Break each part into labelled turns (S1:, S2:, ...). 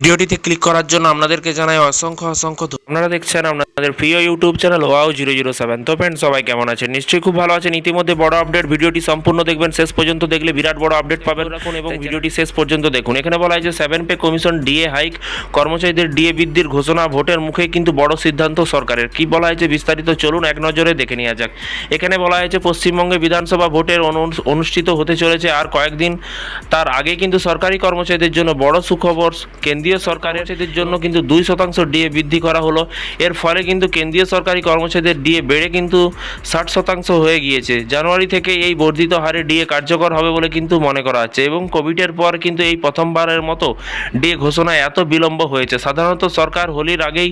S1: ভিডিওটিতে ক্লিক করার জন্য আপনাদেরকে জানাই অসংখ্য আপনারা দেখছেন আপনাদের প্রিয় ইউটিউব চ্যানেল wow007। তো ফ্রেন্ড, সবাই কেমন আছেন? নিশ্চয়ই খুব ভালো আছেন। ইতিমধ্যে বড় আপডেট, ভিডিওটি সম্পূর্ণ দেখবেন, শেষ পর্যন্ত দেখলে বিরাট বড় আপডেট পাবেন রাখুন এবং ভিডিওটি শেষ পর্যন্ত দেখুন। এখানে বলা হয়েছে 7 পে কমিশন ডিএ হাইক, কর্মচারীদের ডিএ বৃদ্ধির ঘোষণা, ভোটের মুখে কিন্তু বড় সিদ্ধান্ত সরকারের। কি বলা হয়েছে বিস্তারিত চলুন এক নজরে দেখে নেওয়া যাক। এখানে বলা হয়েছে পশ্চিমবঙ্গে বিধানসভা ভোটের অনুষ্ঠিত হতে চলেছে আর কয়েকদিন। তার আগে কিন্তু সরকারি কর্মচারীদের জন্য বড় সুখবর, কেন্দ্রীয় সরকারের জন্য কিন্তু 2% ডিএ বৃদ্ধি করা হলো। এর ফলে কিন্তু কেন্দ্রীয় সরকারি কর্মচারীদের ডিএ বেড়ে কিন্তু 60% হয়ে গিয়েছে। জানুয়ারি থেকে এই বর্ধিত হারে ডিএ কার্যকর হবে বলে কিন্তু মনে করা হচ্ছে এবং কোভিডের পর কিন্তু এই প্রথমবারের মতো ডিএ ঘোষণায় এত বিলম্ব হয়েছে। সাধারণত সরকার হোলির আগেই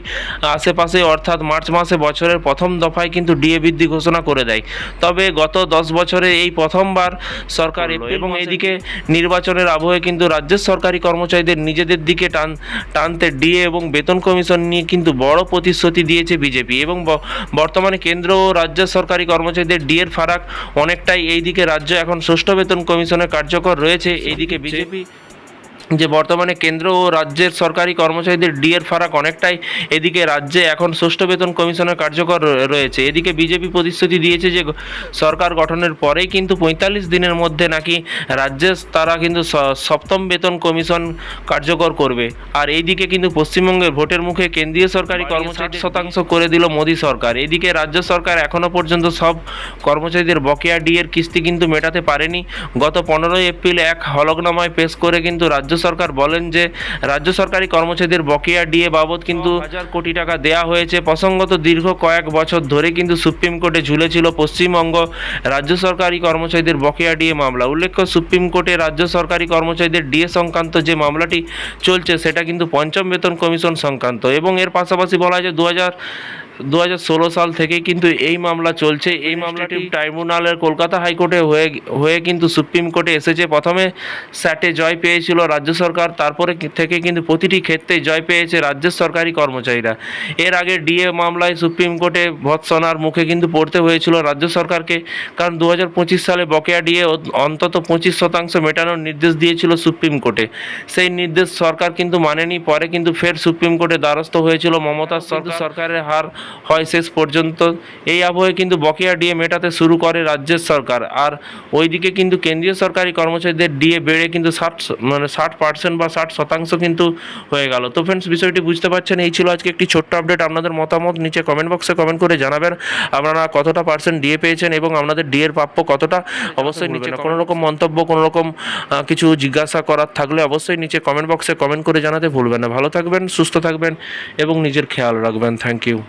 S1: আশেপাশে অর্থাৎ মার্চ মাসে বছরের প্রথম দফায় কিন্তু ডিএ বৃদ্ধি ঘোষণা করে দেয়। তবে গত 10 বছরে এই প্রথমবার সরকার এবং এইদিকে নির্বাচনের আবহে কিন্তু রাজ্যের সরকারি কর্মচারীদের নিজেদের দিকে টানতে ডিএ এবং বেতন কমিশন নিয়ে কিন্তু বড় প্রতিশ্রুতি দিয়েছে বিজেপি এবং বর্তমানে কেন্দ্র ও রাজ্য সরকারি কর্মচারীদের ডিএর ফারাক অনেকটাই। এইদিকে রাজ্য এখন ষষ্ঠ বেতন কমিশনের কার্যকর রয়েছে, এইদিকে বিজেপি যে বর্তমানে কেন্দ্র ও রাজ্যের সরকারি কর্মচারীদের ডিএর ফারাক অনেকটাই, এদিকে রাজ্যে এখন ষষ্ঠ বেতন কমিশনের কার্যকর রয়েছে। এদিকে বিজেপি প্রতিশ্রুতি দিয়েছে যে সরকার গঠনের পরেই কিন্তু 45 দিনের মধ্যে নাকি রাজ্যে তারা কিন্তু সপ্তম বেতন কমিশন কার্যকর করবে। আর এইদিকে কিন্তু পশ্চিমবঙ্গের ভোটের মুখে কেন্দ্রীয় সরকারি কর্মচারী 60% করে দিল মোদী সরকার। এদিকে রাজ্য সরকার এখনও পর্যন্ত সব কর্মচারীদের বকেয়া ডিএর কিস্তি কিন্তু মেটাতে পারেনি। গত 15 এপ্রিল এক হলফনামায় পেশ করে কিন্তু রাজ্য সরকার বলেন যে রাজ্য সরকারি কর্মচারীদের বকেয়া ডিএ বাবদ কিন্তু 1000 কোটি টাকা দেওয়া হয়েছে। প্রসঙ্গত দীর্ঘ কয়েক বছর ধরে কিন্তু সুপ্রিম কোর্টে ঝুলেছিল পশ্চিমবঙ্গ রাজ্য সরকারি কর্মচারীদের বকেয়া ডিএ মামলা। উল্লেখ্য, সুপ্রিম কোর্টে রাজ্য সরকারি কর্মচারীদের ডিএ সংক্রান্ত যে মামলাটি চলছে সেটা কিন্তু পঞ্চম বেতন কমিশন সংক্রান্ত এবং এর পাশাপাশি বলা হয় যে 2016 সাল থেকে কিন্তু এই মামলা চলছে। এই মামলাটি ট্রাইব্যুনালের কলকাতা হাইকোর্টে হয়ে কিন্তু সুপ্রিম কোর্টে এসেছে। প্রথমে স্যাটে জয় পেয়েছিল রাজ্য সরকার, তারপরে থেকে কিন্তু প্রতিটি ক্ষেত্রে জয় পেয়েছে রাজ্যের সরকারি কর্মচারীরা। এর আগে ডিএ মামলায় সুপ্রিম কোর্টে ভৎসনার মুখে কিন্তু পড়তে হয়েছিল রাজ্য সরকারকে, কারণ 2025 সালে বকেয়া ডিএ অন্তত 25% মেটানোর নির্দেশ দিয়েছিল সুপ্রিম কোর্টে। সেই নির্দেশ সরকার কিন্তু মানেনি। পরে কিন্তু ফের সুপ্রিম কোর্টে দ্বারস্থ হয়েছিল মমতার সরকারের হার হয় শেষ পর্যন্ত। এই আবহে কিন্তু বকেয়া ডিএ মেটাতে শুরু করে রাজ্যের সরকার। আর ওইদিকে কিন্তু কেন্দ্রীয় সরকারি কর্মচারীদের ডিএ বেড়ে কিন্তু 60% বা 60% কিন্তু হয়ে গেল। তো ফ্রেন্ডস, বিষয়টি বুঝতে পারছেন। এই ছিল আজকে একটি ছোট্ট আপডেট। আপনাদের মতামত নিচে কমেন্ট বক্সে কমেন্ট করে জানাবেন আপনারা কতটা পার্সেন্ট ডিএ পেয়েছেন এবং আপনাদের ডিএর প্রাপ্য কতটা। অবশ্যই নিচে কোনো রকম মন্তব্য, কোনো রকম কিছু জিজ্ঞাসা করার থাকলে অবশ্যই নিচে কমেন্ট বক্সে কমেন্ট করে জানাতে ভুলবেন না। ভালো থাকবেন, সুস্থ থাকবেন এবং নিজের খেয়াল রাখবেন। Thank you.